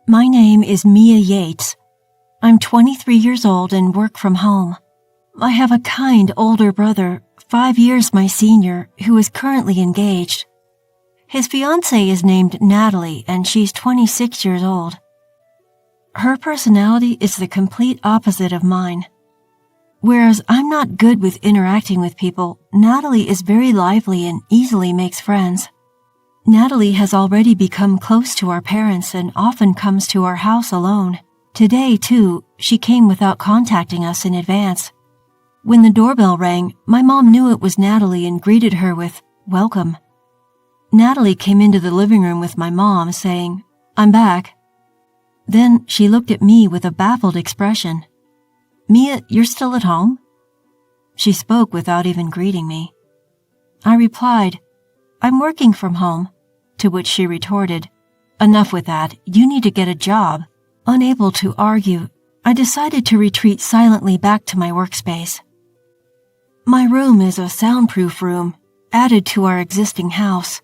My name is Mia Yates. I'm 23 years old and work from home. I have a kind older brother, 5 years my senior, who is currently engaged. His fiancée is named Natalie and she's 26 years old. Her personality is the complete opposite of mine. Whereas I'm not good with interacting with people, Natalie is very lively and easily makes friends. Natalie has already become close to our parents and often comes to our house alone. Today, too, she came without contacting us in advance. When the doorbell rang, my mom knew it was Natalie and greeted her with, "Welcome." Natalie came into the living room with my mom, saying, "I'm back." Then she looked at me with a baffled expression. "Mia, you're still at home?" She spoke without even greeting me. I replied, "I'm working from home," to which she retorted, "Enough with that, you need to get a job." Unable to argue, I decided to retreat silently back to my workspace. My room is a soundproof room, added to our existing house.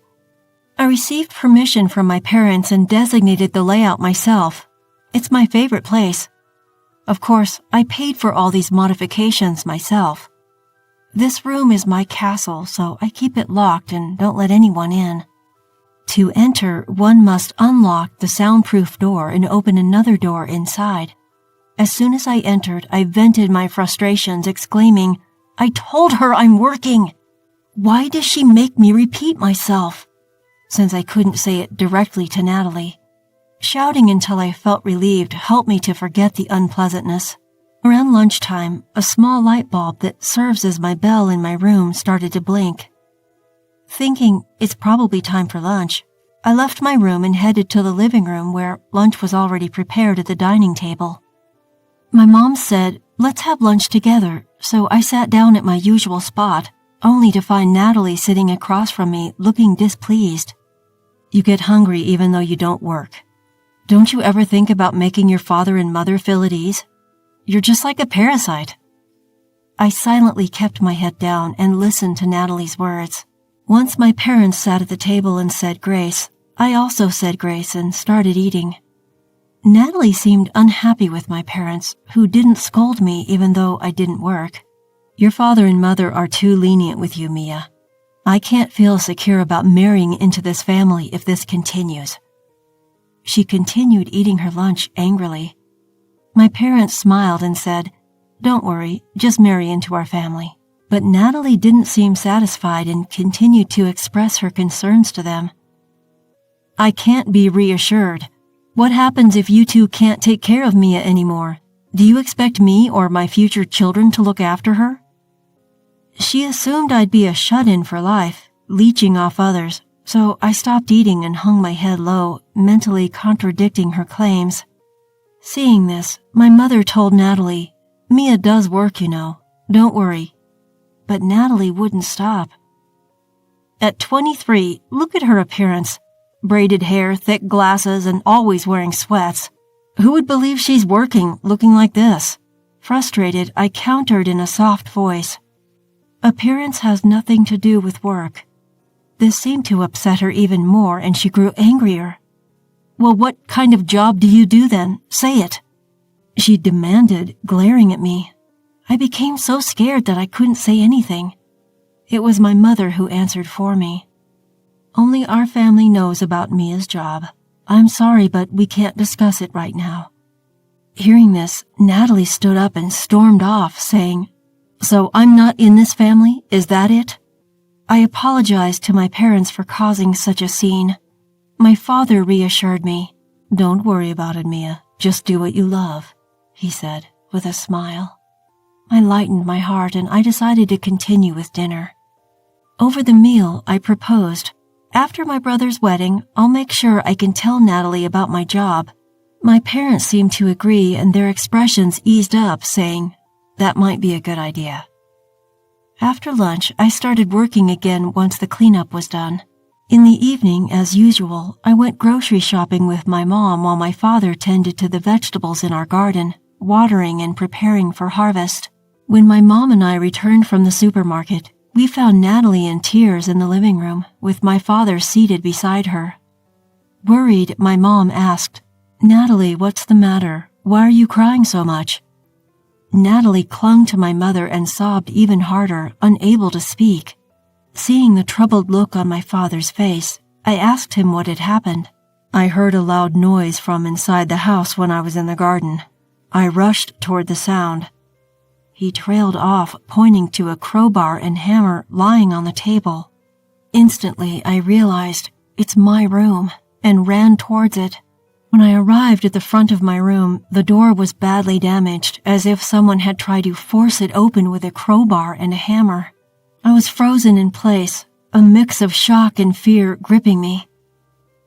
I received permission from my parents and designated the layout myself. It's my favorite place. Of course, I paid for all these modifications myself. This room is my castle, so I keep it locked and don't let anyone in. To enter, one must unlock the soundproof door and open another door inside. As soon as I entered, I vented my frustrations, exclaiming, "I told her I'm working! Why does she make me repeat myself?" Since I couldn't say it directly to Natalie. Shouting until I felt relieved helped me to forget the unpleasantness. Around lunchtime, a small light bulb that serves as my bell in my room started to blink. Thinking it's probably time for lunch, I left my room and headed to the living room where lunch was already prepared at the dining table. My mom said, "Let's have lunch together," so I sat down at my usual spot, only to find Natalie sitting across from me looking displeased. "You get hungry even though you don't work. Don't you ever think about making your father and mother feel at ease? You're just like a parasite." I silently kept my head down and listened to Natalie's words. Once my parents sat at the table and said grace, I also said grace and started eating. Natalie seemed unhappy with my parents, who didn't scold me even though I didn't work. "Your father and mother are too lenient with you, Mia. I can't feel secure about marrying into this family if this continues." She continued eating her lunch angrily. My parents smiled and said, "Don't worry, just marry into our family." But Natalie didn't seem satisfied and continued to express her concerns to them. "I can't be reassured. What happens if you two can't take care of Mia anymore? Do you expect me or my future children to look after her?" She assumed I'd be a shut-in for life, leeching off others, so I stopped eating and hung my head low, mentally contradicting her claims. Seeing this, my mother told Natalie, "Mia does work, you know. Don't worry." But Natalie wouldn't stop. At 23, look at her appearance. Braided hair, thick glasses, and always wearing sweats. Who would believe she's working looking like this? Frustrated, I countered in a soft voice. "Appearance has nothing to do with work." This seemed to upset her even more, and she grew angrier. "Well, what kind of job do you do then? Say it," she demanded, glaring at me. I became so scared that I couldn't say anything. It was my mother who answered for me. "Only our family knows about Mia's job. I'm sorry, but we can't discuss it right now." Hearing this, Natalie stood up and stormed off, saying, "So I'm not in this family? Is that it?" I apologized to my parents for causing such a scene. My father reassured me. "Don't worry about it, Mia. Just do what you love," he said with a smile. I lightened my heart and I decided to continue with dinner. Over the meal, I proposed, "After my brother's wedding, I'll make sure I can tell Natalie about my job." My parents seemed to agree and their expressions eased up, saying, "That might be a good idea." After lunch, I started working again once the cleanup was done. In the evening, as usual, I went grocery shopping with my mom while my father tended to the vegetables in our garden, watering and preparing for harvest. When my mom and I returned from the supermarket, we found Natalie in tears in the living room, with my father seated beside her. Worried, my mom asked, "Natalie, what's the matter? Why are you crying so much?" Natalie clung to my mother and sobbed even harder, unable to speak. Seeing the troubled look on my father's face, I asked him what had happened. "I heard a loud noise from inside the house when I was in the garden. I rushed toward the sound." He trailed off, pointing to a crowbar and hammer lying on the table. Instantly, I realized it's my room and ran towards it. When I arrived at the front of my room, the door was badly damaged, as if someone had tried to force it open with a crowbar and a hammer. I was frozen in place, a mix of shock and fear gripping me.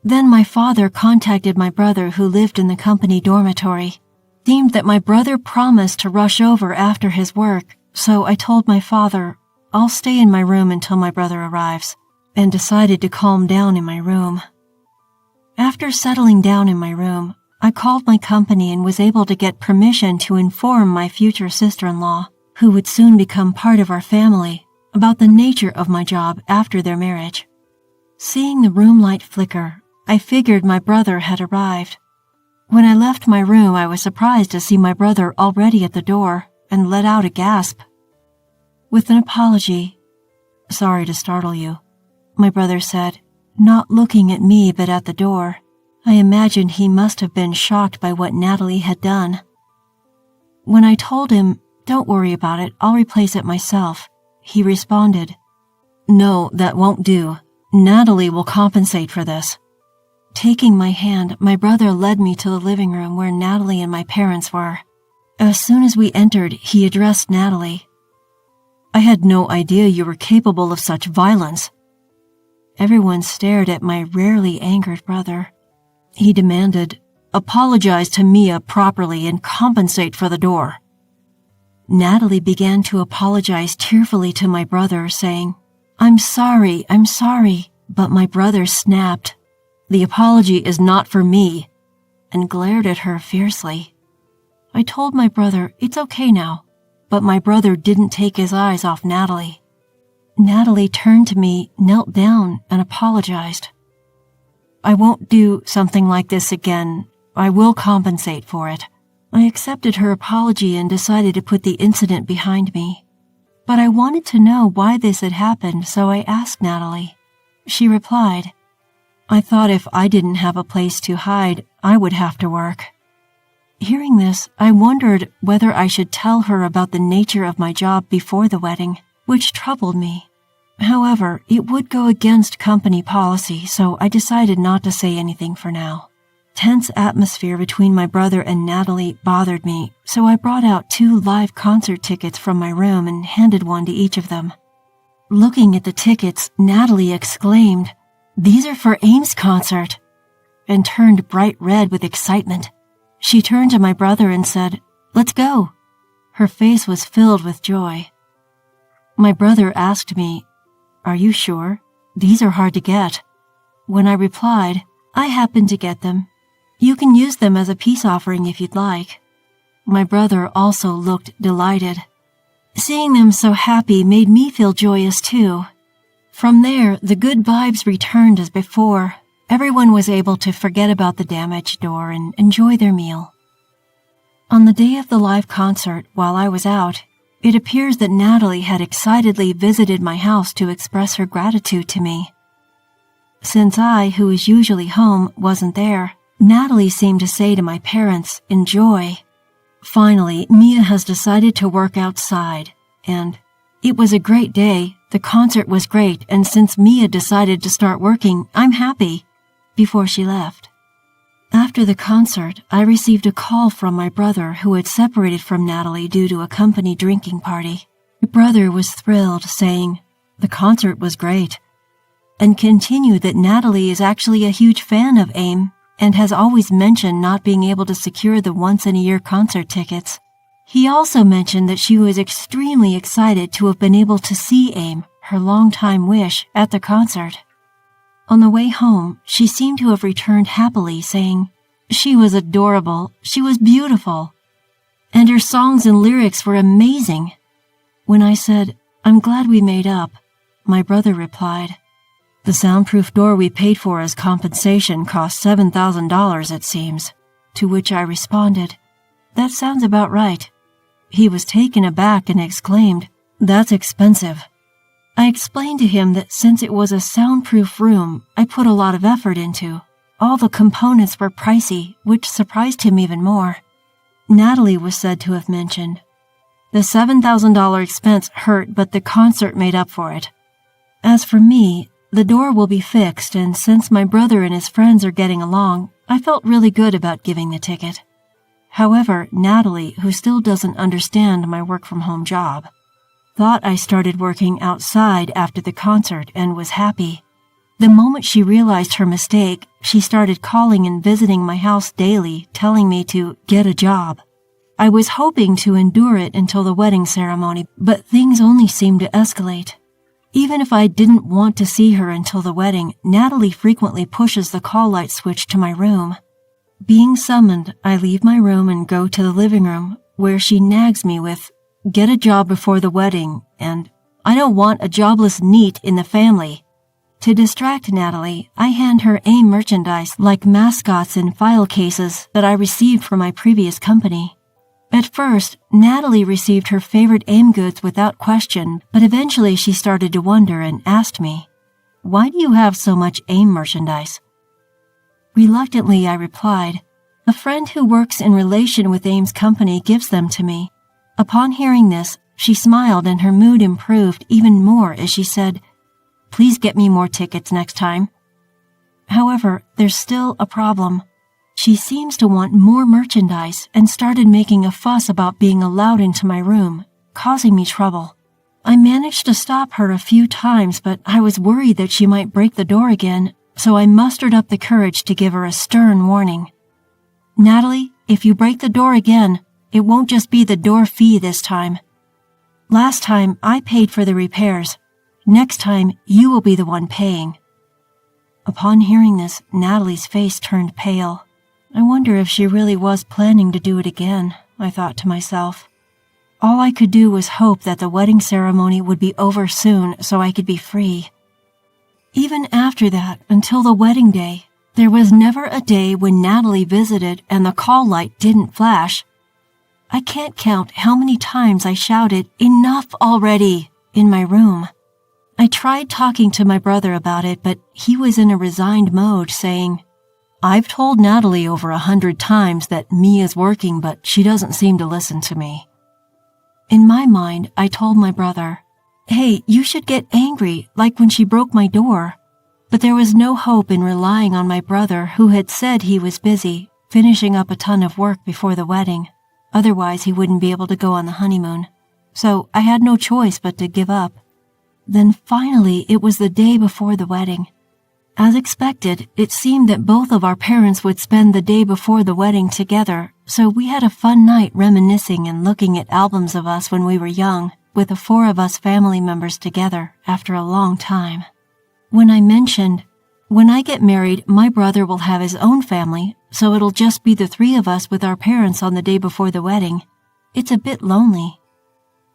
Then my father contacted my brother who lived in the company dormitory. Seemed that my brother promised to rush over after his work, so I told my father, "I'll stay in my room until my brother arrives," and decided to calm down in my room. After settling down in my room, I called my company and was able to get permission to inform my future sister-in-law, who would soon become part of our family, about the nature of my job after their marriage. Seeing the room light flicker, I figured my brother had arrived. When I left my room, I was surprised to see my brother already at the door and let out a gasp. With an apology, "Sorry to startle you," my brother said, not looking at me but at the door. I imagined he must have been shocked by what Natalie had done. When I told him, "Don't worry about it, I'll replace it myself," he responded, "No, that won't do. Natalie will compensate for this." Taking my hand, my brother led me to the living room where Natalie and my parents were. As soon as we entered, he addressed Natalie. "I had no idea you were capable of such violence." Everyone stared at my rarely angered brother. He demanded, "Apologize to Mia properly and compensate for the door." Natalie began to apologize tearfully to my brother, saying, I'm sorry, but my brother snapped, "The apology is not for me," and glared at her fiercely. I told my brother it's okay now, but my brother didn't take his eyes off Natalie. Natalie turned to me, knelt down, and apologized. "I won't do something like this again. I will compensate for it." I accepted her apology and decided to put the incident behind me. But I wanted to know why this had happened, so I asked Natalie. She replied, "I thought if I didn't have a place to hide, I would have to work." Hearing this, I wondered whether I should tell her about the nature of my job before the wedding, which troubled me. However, it would go against company policy, so I decided not to say anything for now. Tense atmosphere between my brother and Natalie bothered me, so I brought out 2 live concert tickets from my room and handed one to each of them. Looking at the tickets, Natalie exclaimed, "These are for Aim's concert," and turned bright red with excitement. She turned to my brother and said, "Let's go." Her face was filled with joy. My brother asked me, "Are you sure? These are hard to get." When I replied, "I happened to get them. You can use them as a peace offering if you'd like." My brother also looked delighted. Seeing them so happy made me feel joyous too. From there, the good vibes returned as before. Everyone was able to forget about the damaged door and enjoy their meal. On the day of the live concert, while I was out, it appears that Natalie had excitedly visited my house to express her gratitude to me. Since I, who is usually home, wasn't there, Natalie seemed to say to my parents, "Enjoy." Finally, Mia has decided to work outside, and it was a great day. The concert was great, and since Mia decided to start working, I'm happy, before she left. After the concert, I received a call from my brother who had separated from Natalie due to a company drinking party. My brother was thrilled, saying, "The concert was great," and continued that Natalie is actually a huge fan of AIM and has always mentioned not being able to secure the once-in-a-year concert tickets. He also mentioned that she was extremely excited to have been able to see AIM, her longtime wish, at the concert. On the way home, she seemed to have returned happily, saying, "She was adorable, she was beautiful, and her songs and lyrics were amazing." When I said, "I'm glad we made up," my brother replied, "The soundproof door we paid for as compensation cost $7,000, it seems. to which I responded, "That sounds about right." He was taken aback and exclaimed, "That's expensive." I explained to him that since it was a soundproof room I put a lot of effort into, all the components were pricey, which surprised him even more. Natalie was said to have mentioned, "The $7,000 expense hurt, but the concert made up for it." As for me, the door will be fixed, and since my brother and his friends are getting along, I felt really good about giving the ticket. However, Natalie, who still doesn't understand my work-from-home job, thought I started working outside after the concert and was happy. The moment she realized her mistake, she started calling and visiting my house daily, telling me to get a job. I was hoping to endure it until the wedding ceremony, but things only seemed to escalate. Even if I didn't want to see her until the wedding, Natalie frequently pushes the call light switch to my room. Being summoned, I leave my room and go to the living room, where she nags me with, "Get a job before the wedding," and "I don't want a jobless NEET in the family." To distract Natalie, I hand her AIM merchandise like mascots in file cases that I received from my previous company. At first, Natalie received her favorite AIM goods without question, but eventually she started to wonder and asked me, "Why do you have so much AIM merchandise?" Reluctantly, I replied, "A friend who works in relation with AIM's company gives them to me." Upon hearing this, she smiled and her mood improved even more as she said, "Please get me more tickets next time." However, there's still a problem. She seems to want more merchandise and started making a fuss about being allowed into my room, causing me trouble. I managed to stop her a few times, but I was worried that she might break the door again, so I mustered up the courage to give her a stern warning. "Natalie, if you break the door again, it won't just be the door fee this time. Last time I paid for the repairs. Next time you will be the one paying." Upon hearing this, Natalie's face turned pale. I wonder if she really was planning to do it again, I thought to myself. All I could do was hope that the wedding ceremony would be over soon so I could be free. Even after that, until the wedding day, there was never a day when Natalie visited and the call light didn't flash. I can't count how many times I shouted, "Enough already!" in my room. I tried talking to my brother about it, but he was in a resigned mode, saying, "I've told Natalie over 100 times that me is working, but she doesn't seem to listen to me." In my mind, I told my brother, "Hey, you should get angry, like when she broke my door." But there was no hope in relying on my brother, who had said he was busy, finishing up a ton of work before the wedding. Otherwise, he wouldn't be able to go on the honeymoon. So I had no choice but to give up. Then finally, it was the day before the wedding. As expected, it seemed that both of our parents would spend the day before the wedding together, so we had a fun night reminiscing and looking at albums of us when we were young, with the 4 of us family members together after a long time. When I mentioned, "When I get married, my brother will have his own family, so it'll just be the 3 of us with our parents on the day before the wedding. It's a bit lonely."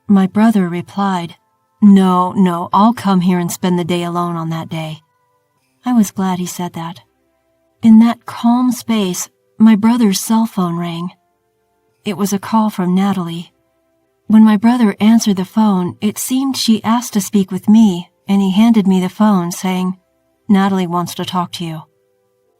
My brother replied, No, I'll come here and spend the day alone on that day." I was glad he said that. In that calm space, my brother's cell phone rang. It was a call from Natalie. When my brother answered the phone, it seemed she asked to speak with me, and he handed me the phone, saying, "Natalie wants to talk to you."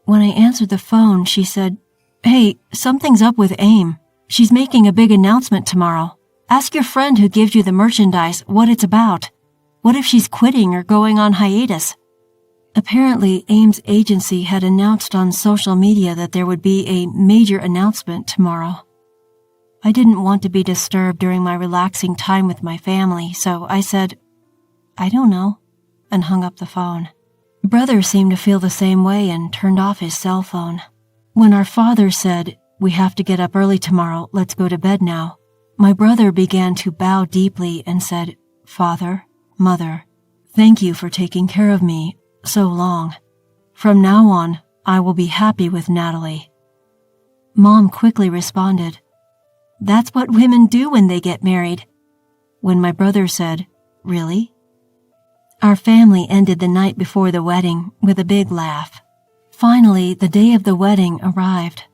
When I answered the phone, she said, "Hey, something's up with AIM. She's making a big announcement tomorrow. Ask your friend who gives you the merchandise what it's about. What if she's quitting or going on hiatus?" Apparently, AIM's agency had announced on social media that there would be a major announcement tomorrow. I didn't want to be disturbed during my relaxing time with my family, so I said, "I don't know," and hung up the phone. Brother seemed to feel the same way and turned off his cell phone. When our father said, "We have to get up early tomorrow, let's go to bed now," my brother began to bow deeply and said, "Father, Mother, thank you for taking care of me so long. From now on, I will be happy with Natalie." Mom quickly responded, "That's what women do when they get married." When my brother said, "Really?" Our family ended the night before the wedding with a big laugh. Finally, the day of the wedding arrived.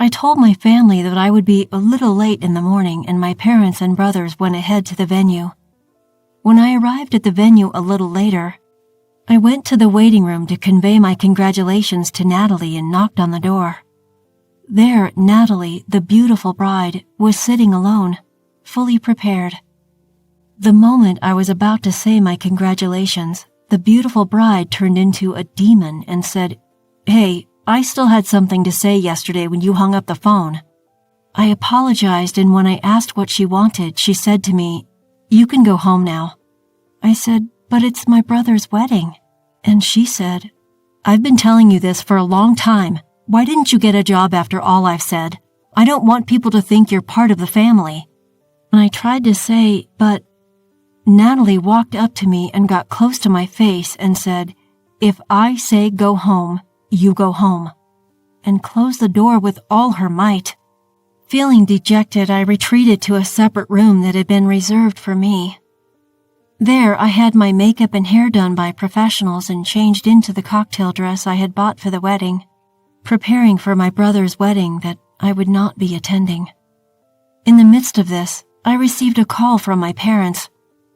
I told my family that I would be a little late in the morning, and my parents and brothers went ahead to the venue. When I arrived at the venue a little later, I went to the waiting room to convey my congratulations to Natalie and knocked on the door. There, Natalie, the beautiful bride, was sitting alone, fully prepared. The moment I was about to say my congratulations, the beautiful bride turned into a demon and said, "Hey, I still had something to say yesterday when you hung up the phone." I apologized, and when I asked what she wanted, she said to me, "You can go home now." I said, "But it's my brother's wedding." And she said, "I've been telling you this for a long time. Why didn't you get a job after all I've said? I don't want people to think you're part of the family." And I tried to say, "But..." Natalie walked up to me and got close to my face and said, "If I say go home, you go home," and closed the door with all her might. Feeling dejected, I retreated to a separate room that had been reserved for me. There, I had my makeup and hair done by professionals and changed into the cocktail dress I had bought for the wedding, preparing for my brother's wedding that I would not be attending. In the midst of this, I received a call from my parents.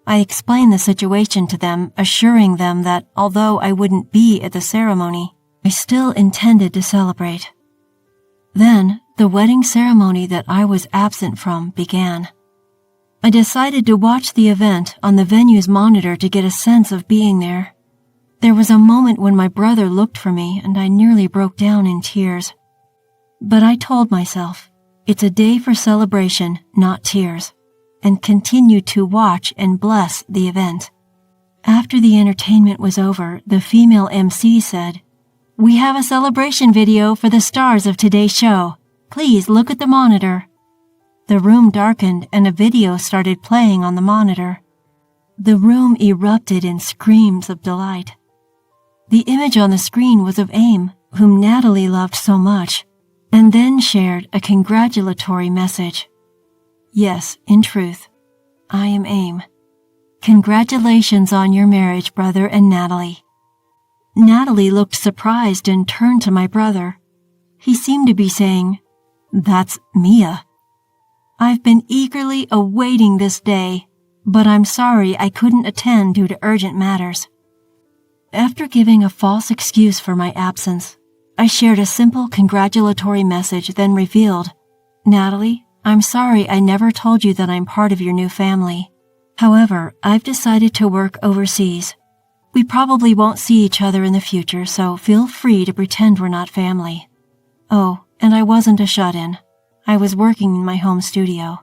I explained the situation to them, assuring them that although I wouldn't be at the ceremony, I still intended to celebrate. Then, the wedding ceremony that I was absent from began. I decided to watch the event on the venue's monitor to get a sense of being there. There was a moment when my brother looked for me and I nearly broke down in tears. But I told myself, it's a day for celebration, not tears, and continued to watch and bless the event. After the entertainment was over, the female MC said, "We have a celebration video for the stars of today's show. Please look at the monitor." The room darkened and a video started playing on the monitor. The room erupted in screams of delight. The image on the screen was of Aim, whom Natalie loved so much, and then shared a congratulatory message. "Yes, in truth, I am Aim. Congratulations on your marriage, brother and Natalie." Natalie looked surprised and turned to my brother. He seemed to be saying, "That's Mia. I've been eagerly awaiting this day, but I'm sorry I couldn't attend due to urgent matters." After giving a false excuse for my absence, I shared a simple congratulatory message, then revealed, "Natalie, I'm sorry I never told you that I'm part of your new family. However, I've decided to work overseas. We probably won't see each other in the future, so feel free to pretend we're not family. Oh, and I wasn't a shut-in. I was working in my home studio."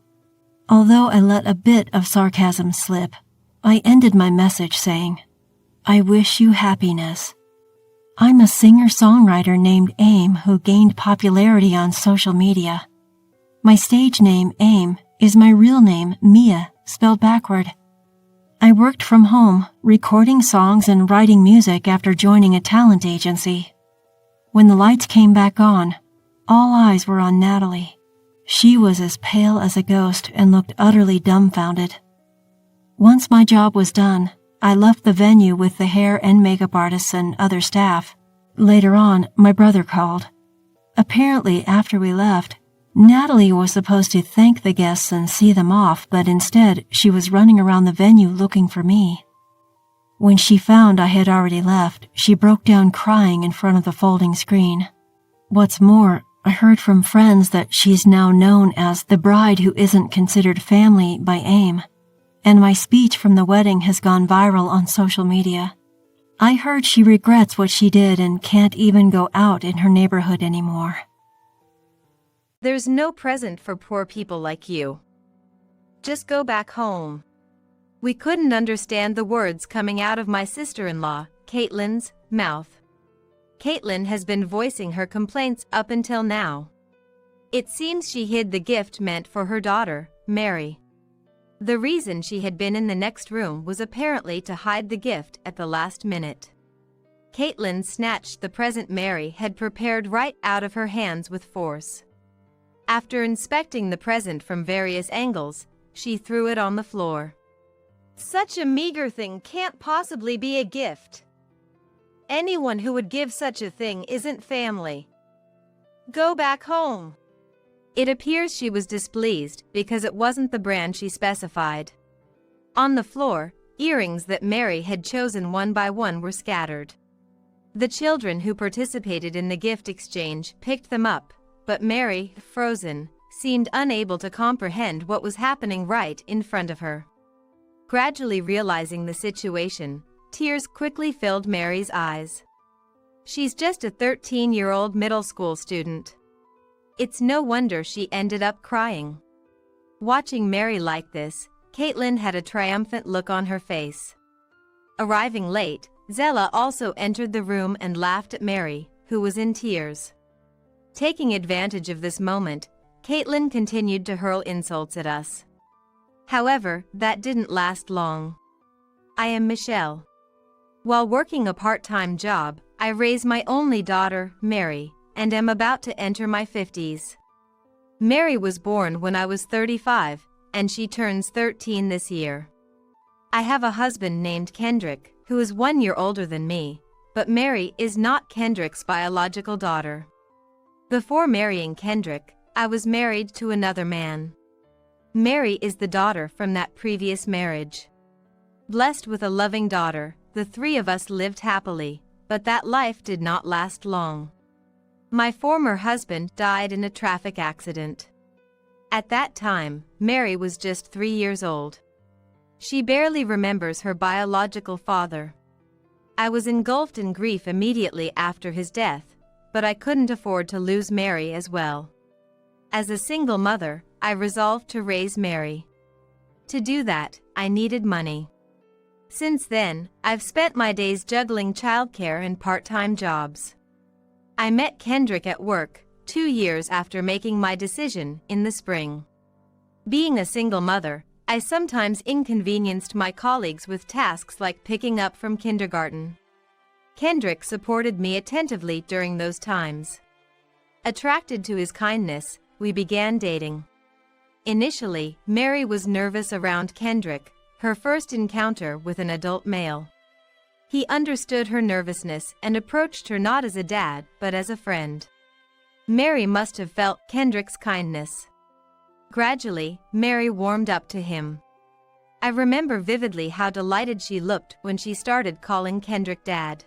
Although I let a bit of sarcasm slip, I ended my message saying, "I wish you happiness." I'm a singer-songwriter named Aim who gained popularity on social media. My stage name, Aim, is my real name, Mia, spelled backward. I worked from home, recording songs and writing music after joining a talent agency. When the lights came back on, all eyes were on Natalie. She was as pale as a ghost and looked utterly dumbfounded. Once my job was done, I left the venue with the hair and makeup artists and other staff. Later on, my brother called. Apparently, after we left, Natalie was supposed to thank the guests and see them off, but instead, she was running around the venue looking for me. When she found I had already left, she broke down crying in front of the folding screen. What's more, I heard from friends that she's now known as the bride who isn't considered family by Aim, and my speech from the wedding has gone viral on social media. I heard she regrets what she did and can't even go out in her neighborhood anymore. There's no present for poor people like you. Just go back home. We couldn't understand the words coming out of my sister-in-law, Caitlin's, mouth. Caitlin has been voicing her complaints up until now. It seems she hid the gift meant for her daughter, Mary. The reason she had been in the next room was apparently to hide the gift at the last minute. Caitlin snatched the present Mary had prepared right out of her hands with force. After inspecting the present from various angles, she threw it on the floor. Such a meager thing can't possibly be a gift. Anyone who would give such a thing isn't family. Go back home. It appears she was displeased because it wasn't the brand she specified. On the floor, earrings that Mary had chosen one by one were scattered. The children who participated in the gift exchange picked them up, but Mary, frozen, seemed unable to comprehend what was happening right in front of her. Gradually realizing the situation, tears quickly filled Mary's eyes. She's just a 13-year-old middle school student. It's no wonder she ended up crying. Watching Mary like this, Caitlin had a triumphant look on her face. Arriving late, Zella also entered the room and laughed at Mary, who was in tears. Taking advantage of this moment, Caitlin continued to hurl insults at us. However, that didn't last long. I am Michelle. While working a part-time job, I raise my only daughter, Mary, and am about to enter my 50s. Mary was born when I was 35, and she turns 13 this year. I have a husband named Kendrick, who is 1 year older than me, but Mary is not Kendrick's biological daughter. Before marrying Kendrick, I was married to another man. Mary is the daughter from that previous marriage. Blessed with a loving daughter, the three of us lived happily, but that life did not last long. My former husband died in a traffic accident. At that time, Mary was just 3 years old. She barely remembers her biological father. I was engulfed in grief immediately after his death, but I couldn't afford to lose Mary as well. As a single mother, I resolved to raise Mary. To do that, I needed money. Since then, I've spent my days juggling childcare and part-time jobs. I met Kendrick at work, 2 years after making my decision in the spring. Being a single mother, I sometimes inconvenienced my colleagues with tasks like picking up from kindergarten. Kendrick supported me attentively during those times. Attracted to his kindness, we began dating. Initially, Mary was nervous around Kendrick, her first encounter with an adult male. He understood her nervousness and approached her not as a dad, but as a friend. Mary must have felt Kendrick's kindness. Gradually, Mary warmed up to him. I remember vividly how delighted she looked when she started calling Kendrick Dad.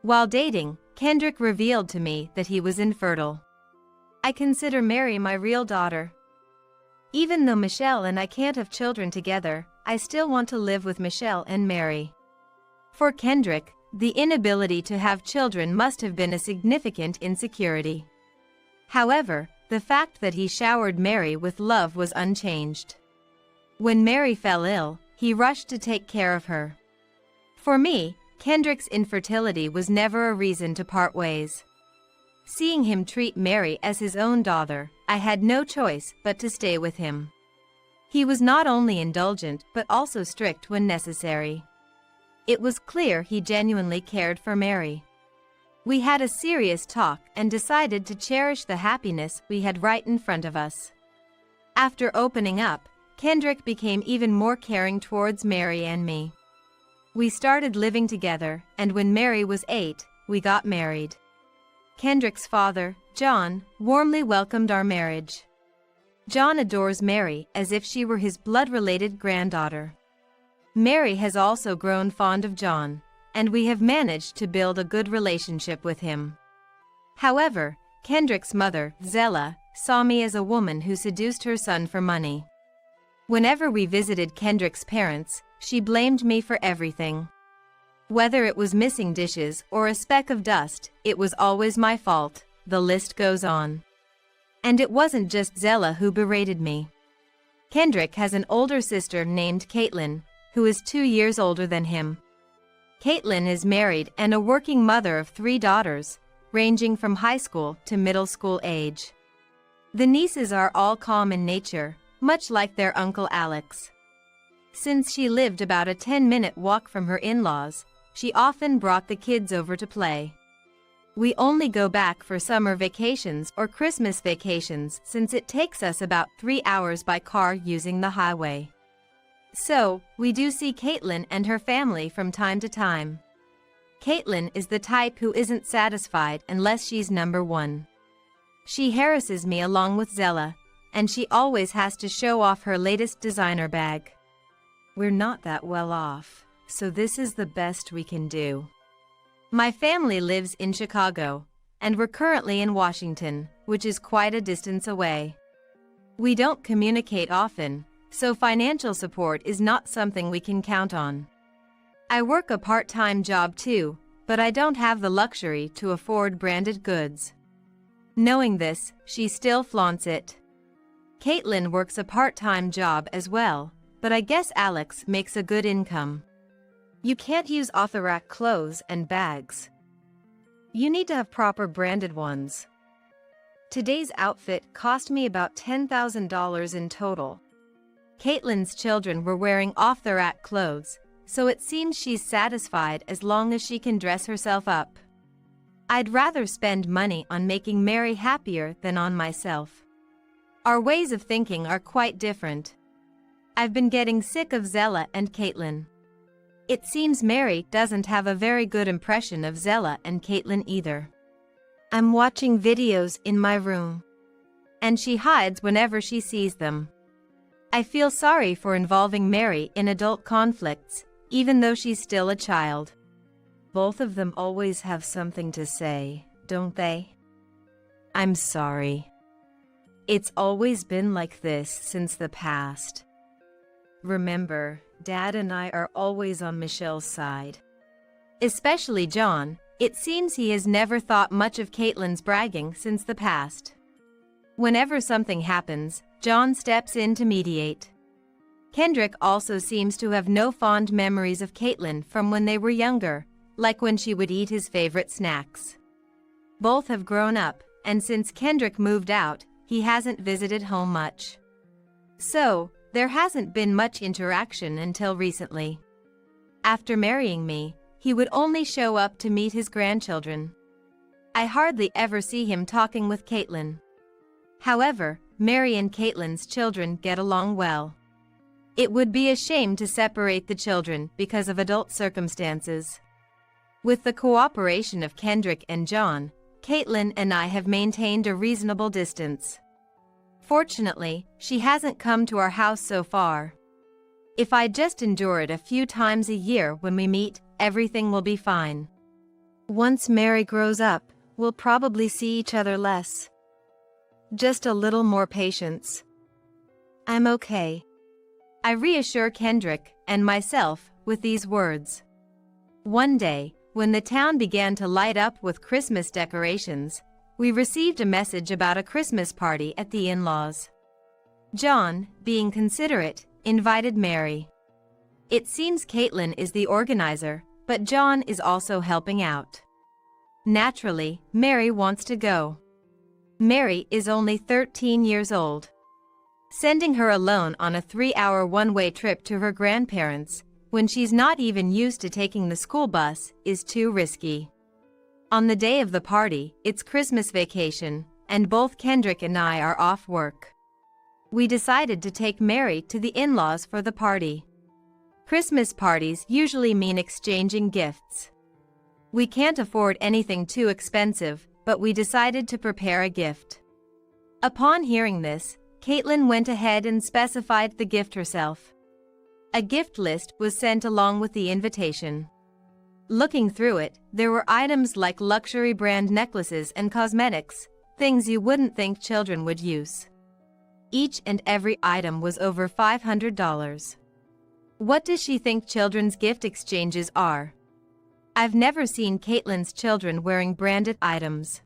While dating, Kendrick revealed to me that he was infertile. I consider Mary my real daughter. Even though Michelle and I can't have children together, I still want to live with Michelle and Mary. For Kendrick, the inability to have children must have been a significant insecurity. However, the fact that he showered Mary with love was unchanged. When Mary fell ill, he rushed to take care of her. For me, Kendrick's infertility was never a reason to part ways. Seeing him treat Mary as his own daughter, I had no choice but to stay with him. He was not only indulgent but also strict when necessary. It was clear he genuinely cared for Mary. We had a serious talk and decided to cherish the happiness we had right in front of us. After opening up, Kendrick became even more caring towards Mary and me. We started living together, and when Mary was 8, we got married. Kendrick's father, John, warmly welcomed our marriage. John adores Mary as if she were his blood-related granddaughter. Mary has also grown fond of John, and we have managed to build a good relationship with him. However, Kendrick's mother, Zella, saw me as a woman who seduced her son for money. Whenever we visited Kendrick's parents, she blamed me for everything. Whether it was missing dishes or a speck of dust, it was always my fault. The list goes on. And it wasn't just Zella who berated me. Kendrick has an older sister named Caitlin, who is 2 years older than him. Caitlin is married and a working mother of 3 daughters, ranging from high school to middle school age. The nieces are all calm in nature, much like their uncle Alex. Since she lived about a 10-minute walk from her in-laws, she often brought the kids over to play. We only go back for summer vacations or Christmas vacations since it takes us about 3 hours by car using the highway. So, we do see Caitlin and her family from time to time. Caitlin is the type who isn't satisfied unless she's number one. She harasses me along with Zella, and she always has to show off her latest designer bag. We're not that well off, so this is the best we can do. My family lives in Chicago, and we're currently in Washington, which is quite a distance away. We don't communicate often, so financial support is not something we can count on. I work a part-time job too, but I don't have the luxury to afford branded goods. Knowing this, she still flaunts it. Caitlin works a part-time job as well, but I guess Alex makes a good income. You can't use off-the-rack clothes and bags. You need to have proper branded ones. Today's outfit cost me about $10,000 in total. Caitlin's children were wearing off-the-rack clothes, so it seems she's satisfied as long as she can dress herself up. I'd rather spend money on making Mary happier than on myself. Our ways of thinking are quite different. I've been getting sick of Zella and Caitlin. It seems Mary doesn't have a very good impression of Zella and Caitlin either. I'm watching videos in my room, and she hides whenever she sees them. I feel sorry for involving Mary in adult conflicts, even though she's still a child. Both of them always have something to say, don't they? I'm sorry. It's always been like this since the past. Remember, Dad and I are always on Michelle's side. Especially John. It seems he has never thought much of Caitlin's bragging since the past. Whenever something happens, John steps in to mediate. Kendrick also seems to have no fond memories of Caitlin from when they were younger, like when she would eat his favorite snacks. Both have grown up, and since Kendrick moved out, he hasn't visited home much. So, there hasn't been much interaction until recently. After marrying me, he would only show up to meet his grandchildren. I hardly ever see him talking with Caitlin. However, Mary and Caitlin's children get along well. It would be a shame to separate the children because of adult circumstances. With the cooperation of Kendrick and John, Caitlin and I have maintained a reasonable distance. Fortunately, she hasn't come to our house so far. If I just endure it a few times a year when we meet, everything will be fine. Once Mary grows up, we'll probably see each other less. Just a little more patience. I'm okay. I reassure Kendrick and myself with these words. One day, when the town began to light up with Christmas decorations, we received a message about a Christmas party at the in-laws. John, being considerate, invited Mary. It seems Caitlin is the organizer, but John is also helping out. Naturally, Mary wants to go. Mary is only 13 years old. Sending her alone on a 3-hour one-way trip to her grandparents, when she's not even used to taking the school bus, is too risky. On the day of the party, it's Christmas vacation, and both Kendrick and I are off work. We decided to take Mary to the in-laws for the party. Christmas parties usually mean exchanging gifts. We can't afford anything too expensive, but we decided to prepare a gift. Upon hearing this, Caitlin went ahead and specified the gift herself. A gift list was sent along with the invitation. Looking through it, there were items like luxury brand necklaces and cosmetics, things you wouldn't think children would use. Each and every item was over $500. What does she think children's gift exchanges are? I've never seen Caitlin's children wearing branded items.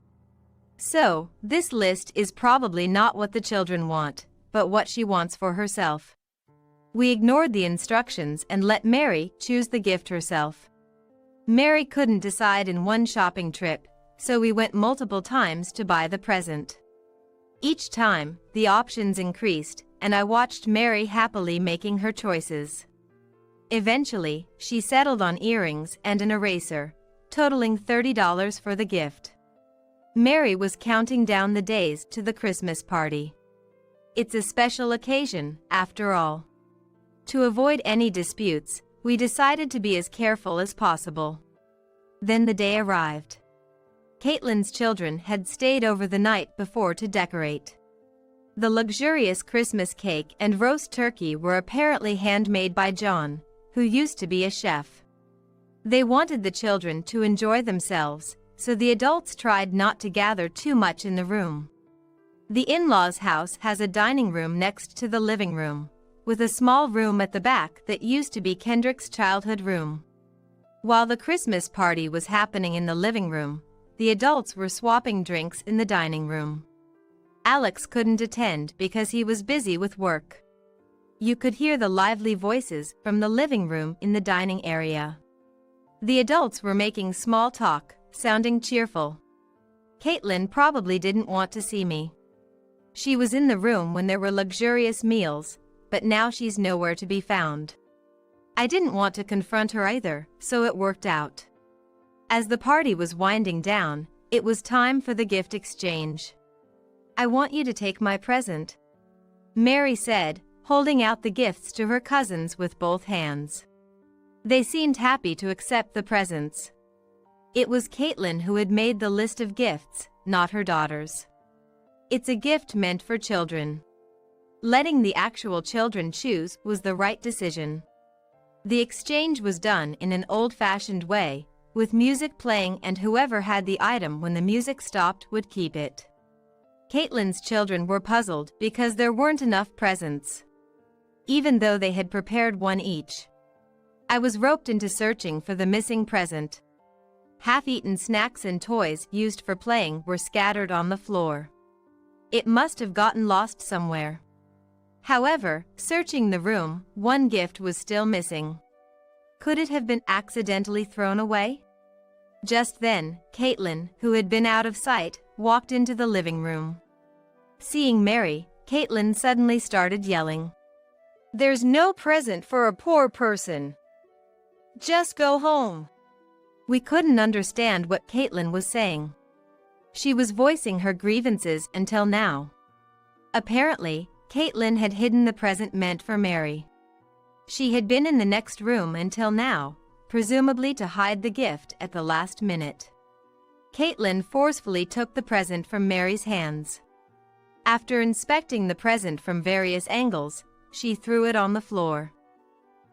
So, this list is probably not what the children want, but what she wants for herself. We ignored the instructions and let Mary choose the gift herself. Mary couldn't decide in one shopping trip, so we went multiple times to buy the present. Each time, the options increased, and I watched Mary happily making her choices. Eventually, she settled on earrings and an eraser, totaling $30 for the gift. Mary was counting down the days to the Christmas party. It's a special occasion, after all. To avoid any disputes, we decided to be as careful as possible. Then the day arrived. Caitlin's children had stayed over the night before to decorate. The luxurious Christmas cake and roast turkey were apparently handmade by John, who used to be a chef. They wanted the children to enjoy themselves, so the adults tried not to gather too much in the room. The in-laws' house has a dining room next to the living room, with a small room at the back that used to be Kendrick's childhood room. While the Christmas party was happening in the living room, the adults were swapping drinks in the dining room. Alex couldn't attend because he was busy with work. You could hear the lively voices from the living room in the dining area. The adults were making small talk, sounding cheerful. Caitlin probably didn't want to see me. She was in the room when there were luxurious meals, but now she's nowhere to be found. I didn't want to confront her either, so it worked out. As the party was winding down, it was time for the gift exchange. "I want you to take my present," Mary said, holding out the gifts to her cousins with both hands. They seemed happy to accept the presents. It was Caitlin who had made the list of gifts, not her daughters. It's a gift meant for children. Letting the actual children choose was the right decision. The exchange was done in an old-fashioned way, with music playing, and whoever had the item when the music stopped would keep it. Caitlin's children were puzzled because there weren't enough presents, even though they had prepared one each. I was roped into searching for the missing present. Half-eaten snacks and toys used for playing were scattered on the floor. It must have gotten lost somewhere. However, searching the room, one gift was still missing. Could it have been accidentally thrown away? Just then, Caitlin, who had been out of sight, walked into the living room. Seeing Mary, Caitlin suddenly started yelling, "There's no present for a poor person. Just go home." We couldn't understand what Caitlin was saying. She was voicing her grievances until now. Apparently, Caitlin had hidden the present meant for Mary. She had been in the next room until now, presumably to hide the gift at the last minute. Caitlin forcefully took the present from Mary's hands. After inspecting the present from various angles, she threw it on the floor.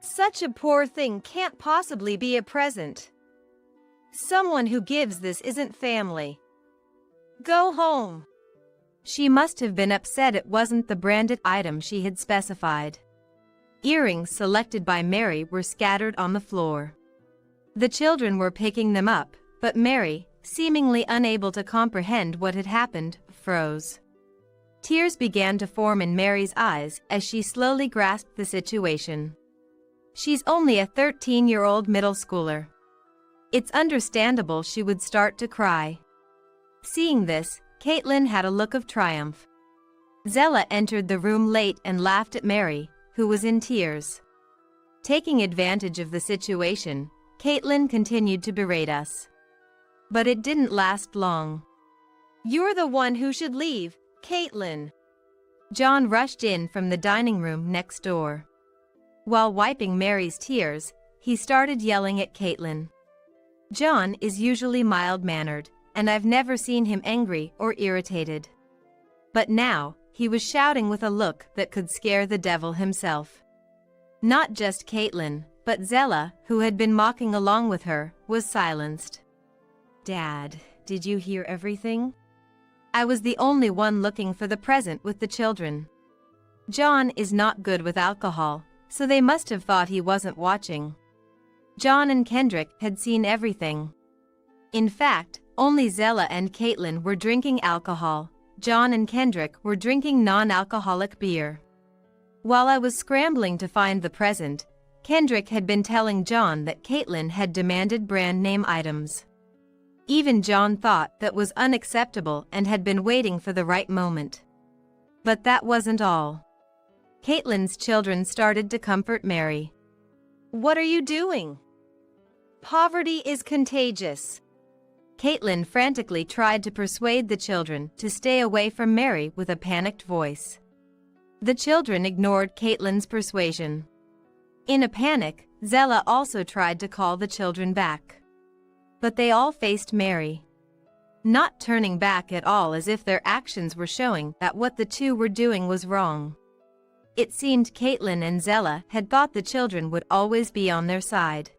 "Such a poor thing can't possibly be a present. Someone who gives this isn't family. Go home." She must have been upset it wasn't the branded item she had specified. Earrings selected by Mary were scattered on the floor. The children were picking them up, but Mary, seemingly unable to comprehend what had happened, froze. Tears began to form in Mary's eyes as she slowly grasped the situation. She's only a 13-year-old middle schooler. It's understandable she would start to cry. Seeing this, Caitlin had a look of triumph. Zella entered the room late and laughed at Mary, who was in tears. Taking advantage of the situation, Caitlin continued to berate us. But it didn't last long. "You're the one who should leave, Caitlin." John rushed in from the dining room next door. While wiping Mary's tears, he started yelling at Caitlin. John is usually mild-mannered, and I've never seen him angry or irritated. But now, he was shouting with a look that could scare the devil himself. Not just Caitlin, but Zella, who had been mocking along with her, was silenced. "Dad, did you hear everything? I was the only one looking for the present with the children. John is not good with alcohol, so they must have thought he wasn't watching." John and Kendrick had seen everything. In fact, only Zella and Caitlin were drinking alcohol. John and Kendrick were drinking non-alcoholic beer. While I was scrambling to find the present, Kendrick had been telling John that Caitlin had demanded brand name items. Even John thought that was unacceptable and had been waiting for the right moment. But that wasn't all. Caitlin's children started to comfort Mary. "What are you doing? Poverty is contagious." Caitlin frantically tried to persuade the children to stay away from Mary with a panicked voice. The children ignored Caitlin's persuasion. In a panic, Zella also tried to call the children back. But they all faced Mary. not turning back at all, as if their actions were showing that what the two were doing was wrong. It seemed Caitlin and Zella had thought the children would always be on their side.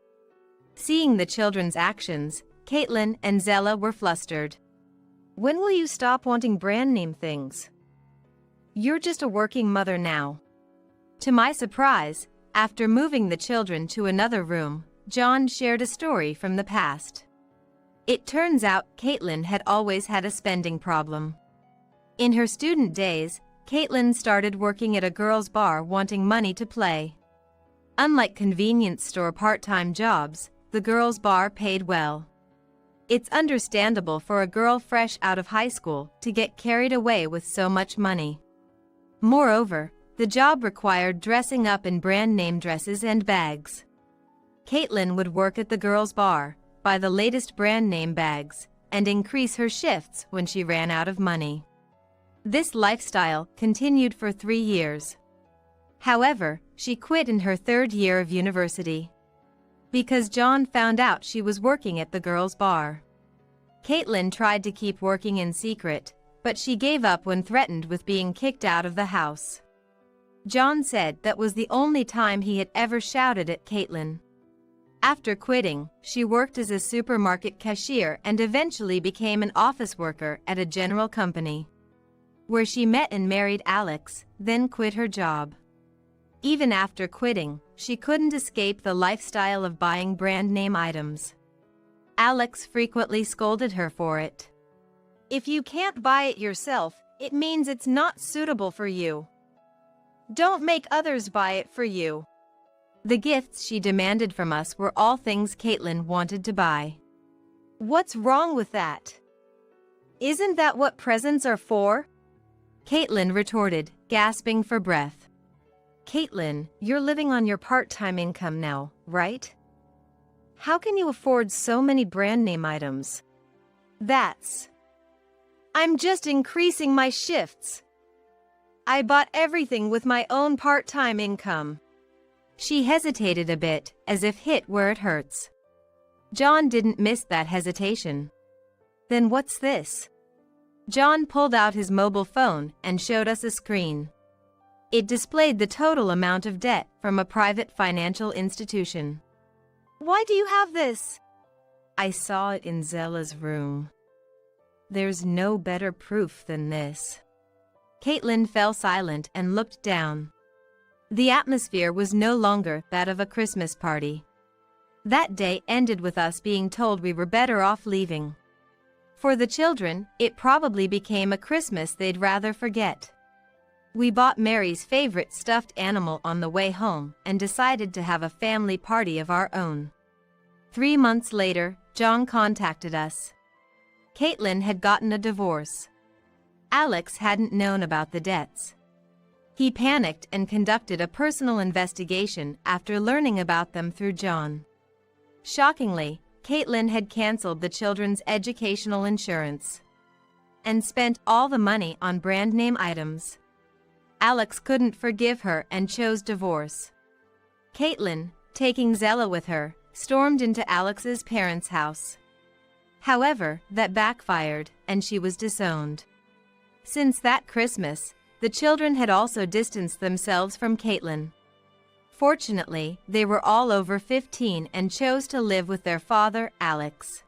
Seeing the children's actions, Caitlin and Zella were flustered. "When will you stop wanting brand name things? You're just a working mother now." To my surprise, after moving the children to another room, John shared a story from the past. It turns out Caitlin had always had a spending problem. In her student days, Caitlin started working at a girls' bar wanting money to play. Unlike convenience store part-time jobs, the girls' bar paid well. It's understandable for a girl fresh out of high school to get carried away with so much money. Moreover, the job required dressing up in brand name dresses and bags. Caitlin would work at the girls' bar, buy the latest brand name bags, and increase her shifts when she ran out of money. This lifestyle continued for 3 years. However, she quit in her 3rd year of university because John found out she was working at the girls' bar. Caitlin tried to keep working in secret, but she gave up when threatened with being kicked out of the house. John said that was the only time he had ever shouted at Caitlin. After quitting, she worked as a supermarket cashier and eventually became an office worker at a general company, where she met and married Alex, then quit her job. Even after quitting, she couldn't escape the lifestyle of buying brand name items. Alex frequently scolded her for it. "If you can't buy it yourself, it means it's not suitable for you. Don't make others buy it for you." The gifts she demanded from us were all things Caitlin wanted to buy. "What's wrong with that? Isn't that what presents are for?" Caitlin retorted, gasping for breath. "Caitlin, you're living on your part-time income now, right? How can you afford so many brand name items?" I'm just increasing my shifts. I bought everything with my own part-time income." She hesitated a bit, as if hit where it hurts. John didn't miss that hesitation. "Then what's this?" John pulled out his mobile phone and showed us a screen. It displayed the total amount of debt from a private financial institution. "Why do you have this?" "I saw it in Zella's room. There's no better proof than this." Caitlin fell silent and looked down. The atmosphere was no longer that of a Christmas party. That day ended with us being told we were better off leaving. For the children, it probably became a Christmas they'd rather forget. We bought Mary's favorite stuffed animal on the way home and decided to have a family party of our own. 3 months later, John contacted us. Caitlin had gotten a divorce. Alex hadn't known about the debts. He panicked and conducted a personal investigation after learning about them through John. Shockingly, Caitlin had canceled the children's educational insurance and spent all the money on brand name items. Alex couldn't forgive her and chose divorce. Caitlin, taking Zella with her, stormed into Alex's parents' house. However, that backfired, and she was disowned. Since that Christmas, the children had also distanced themselves from Caitlin. Fortunately, they were all over 15 and chose to live with their father, Alex.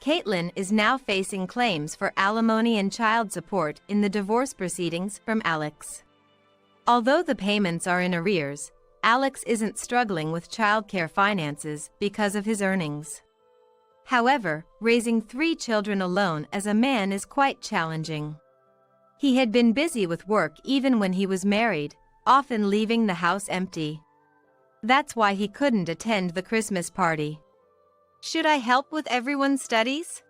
Caitlin is now facing claims for alimony and child support in the divorce proceedings from Alex. Although the payments are in arrears, Alex isn't struggling with childcare finances because of his earnings. However, raising 3 children alone as a man is quite challenging. He had been busy with work even when he was married, often leaving the house empty. That's why he couldn't attend the Christmas party. "Should I help with everyone's studies?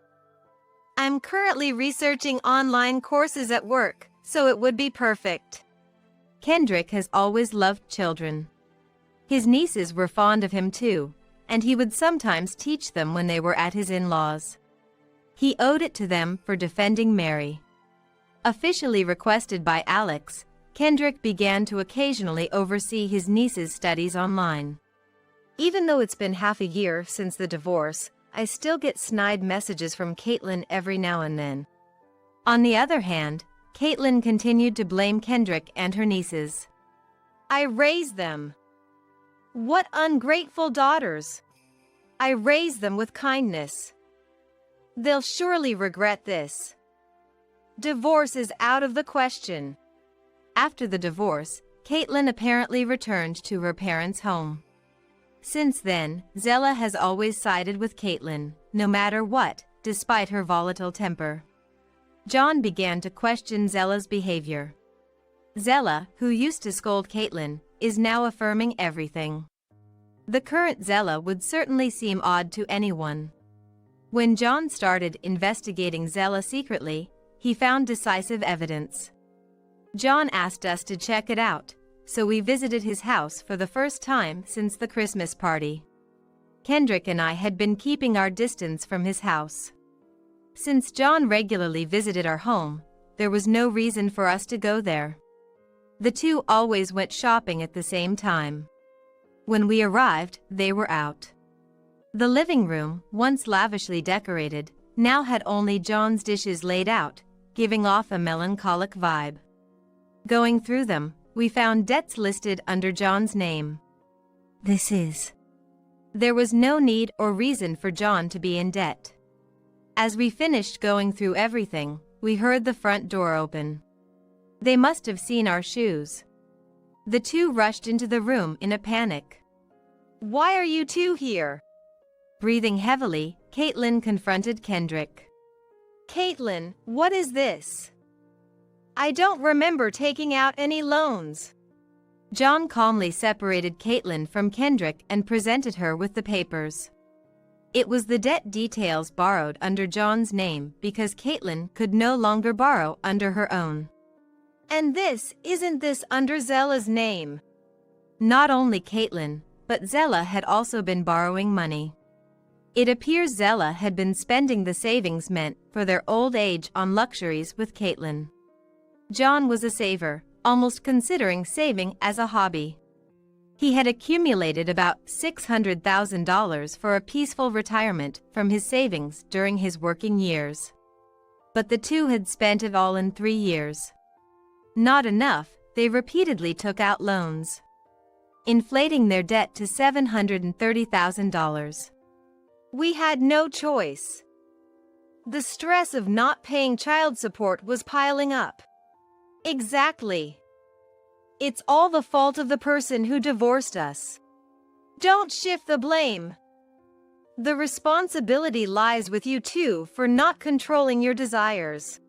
I'm currently researching online courses at work, so it would be perfect." Kendrick has always loved children. His nieces were fond of him too, and he would sometimes teach them when they were at his in-laws. He owed it to them for defending Mary. Officially requested by Alex, Kendrick began to occasionally oversee his niece's studies online. "Even though it's been half a year since the divorce, I still get snide messages from Caitlin every now and then. On the other hand, Caitlin continued to blame Kendrick and her nieces. I raised them. What ungrateful daughters! I raised them with kindness. They'll surely regret this. Divorce is out of the question. After the divorce, Caitlin apparently returned to her parents' home. Since then, Zella has always sided with Caitlin, no matter what, despite her volatile temper. John began to question Zella's behavior. Zella, who used to scold Caitlin, is now affirming everything. The current Zella would certainly seem odd to anyone. When John started investigating Zella secretly, he found decisive evidence. John asked us to check it out, so we visited his house for the first time since the Christmas party. Kendrick and I had been keeping our distance from his house. Since John regularly visited our home, there was no reason for us to go there. The two always went shopping at the same time. When we arrived, they were out. The living room, once lavishly decorated, now had only John's dishes laid out, giving off a melancholic vibe. Going through them, we found debts listed under John's name. There was no need or reason for John to be in debt. As we finished going through everything, we heard the front door open. They must have seen our shoes. The two rushed into the room in a panic. Why are you two here? Breathing heavily, Caitlin confronted Kendrick. Caitlin, what is this? I don't remember taking out any loans. John calmly separated Caitlin from Kendrick and presented her with the papers. It was the debt details borrowed under John's name because Caitlin could no longer borrow under her own. And isn't this under Zella's name? Not only Caitlin, but Zella had also been borrowing money. It appears Zella had been spending the savings meant for their old age on luxuries with Caitlin. John was a saver, almost considering saving as a hobby. He had accumulated about $600,000 for a peaceful retirement from his savings during his working years. But the two had spent it all in 3 years. Not enough, they repeatedly took out loans, inflating their debt to $730,000. We had no choice. The stress of not paying child support was piling up. Exactly. It's all the fault of the person who divorced us. Don't shift the blame. The responsibility lies with you two for not controlling your desires.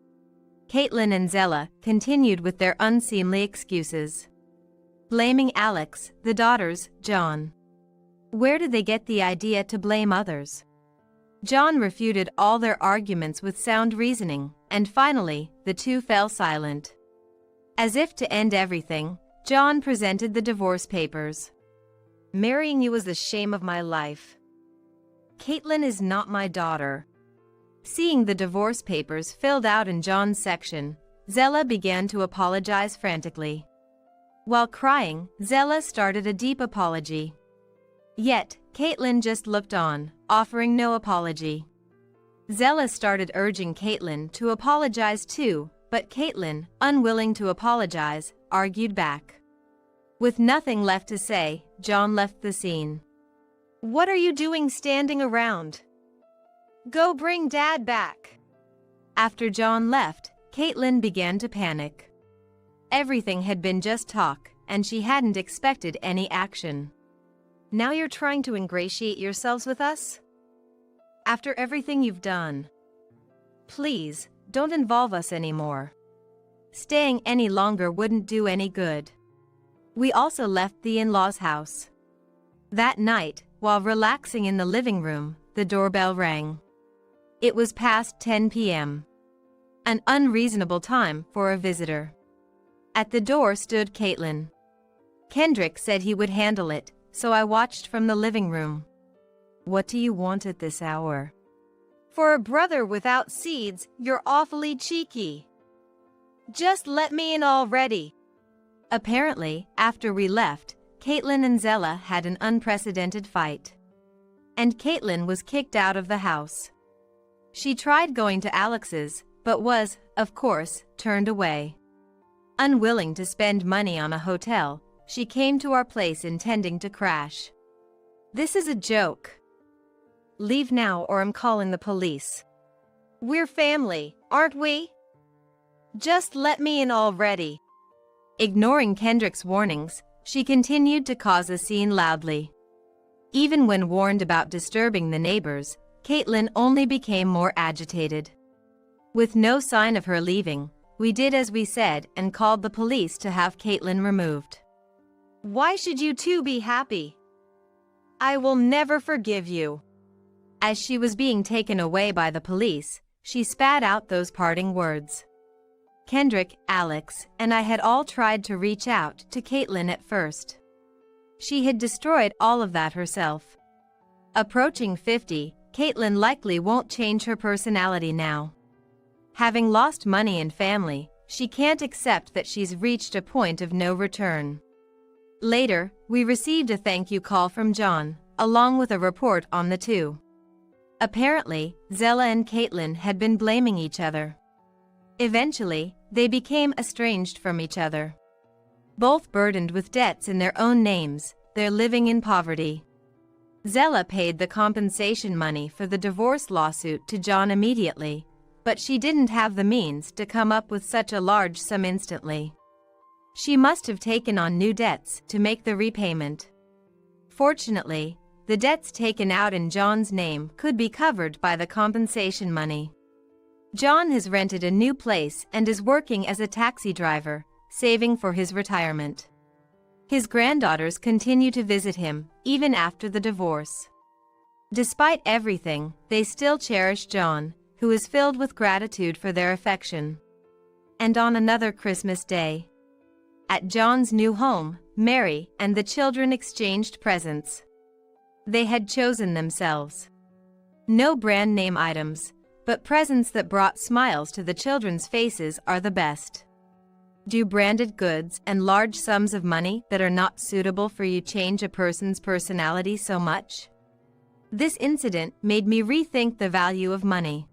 Caitlin and Zella continued with their unseemly excuses, blaming Alex, the daughters, John. Where did they get the idea to blame others? John refuted all their arguments with sound reasoning, and finally, the two fell silent. As if to end everything, John presented the divorce papers. Marrying you was the shame of my life. Caitlin is not my daughter. Seeing the divorce papers filled out in John's section, Zella began to apologize frantically. While crying, Zella started a deep apology. Yet, Caitlin just looked on, offering no apology. Zella started urging Caitlin to apologize too, but Caitlin, unwilling to apologize, argued back. With nothing left to say, John left the scene. What are you doing standing around? Go bring Dad back. After John left, Caitlin began to panic. Everything had been just talk, and she hadn't expected any action. Now you're trying to ingratiate yourselves with us? After everything you've done? Please, don't involve us anymore. Staying any longer wouldn't do any good. We also left the in-laws' house. That night, while relaxing in the living room, the doorbell rang. It was past 10 p.m. An unreasonable time for a visitor. At the door stood Caitlin. Kendrick said he would handle it, so I watched from the living room. What do you want at this hour? For a brother without seeds, you're awfully cheeky. Just let me in already. Apparently, after we left, Caitlin and Zella had an unprecedented fight. and Caitlin was kicked out of the house. She tried going to Alex's, but was, of course, turned away. Unwilling to spend money on a hotel, she came to our place intending to crash. "This is a joke. Leave now or I'm calling the police. We're family, aren't we? Just let me in already." Ignoring Kendrick's warnings, she continued to cause a scene loudly. Even when warned about disturbing the neighbors, Caitlin only became more agitated. With no sign of her leaving, we did as we said and called the police to have Caitlin removed. "Why should you two be happy? I will never forgive you." As she was being taken away by the police, she spat out those parting words. Kendrick, Alex, and I had all tried to reach out to Caitlin at first. She had destroyed all of that herself. Approaching 50, Caitlin likely won't change her personality now. Having lost money and family, she can't accept that she's reached a point of no return. Later, we received a thank you call from John, along with a report on the two. Apparently, Zella and Caitlin had been blaming each other. Eventually, they became estranged from each other. Both burdened with debts in their own names, they're living in poverty. Zella paid the compensation money for the divorce lawsuit to John immediately, but she didn't have the means to come up with such a large sum instantly. She must have taken on new debts to make the repayment. Fortunately, the debts taken out in John's name could be covered by the compensation money. John has rented a new place and is working as a taxi driver, saving for his retirement. His granddaughters continue to visit him, even after the divorce. Despite everything, they still cherish John, who is filled with gratitude for their affection. And on another Christmas day, at John's new home, Mary and the children exchanged presents. They had chosen themselves. No brand name items, but presents that brought smiles to the children's faces are the best. Do branded goods and large sums of money that are not suitable for you change a person's personality so much? This incident made me rethink the value of money.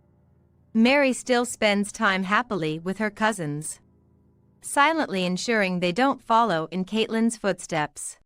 Mary still spends time happily with her cousins, silently ensuring they don't follow in Caitlin's footsteps.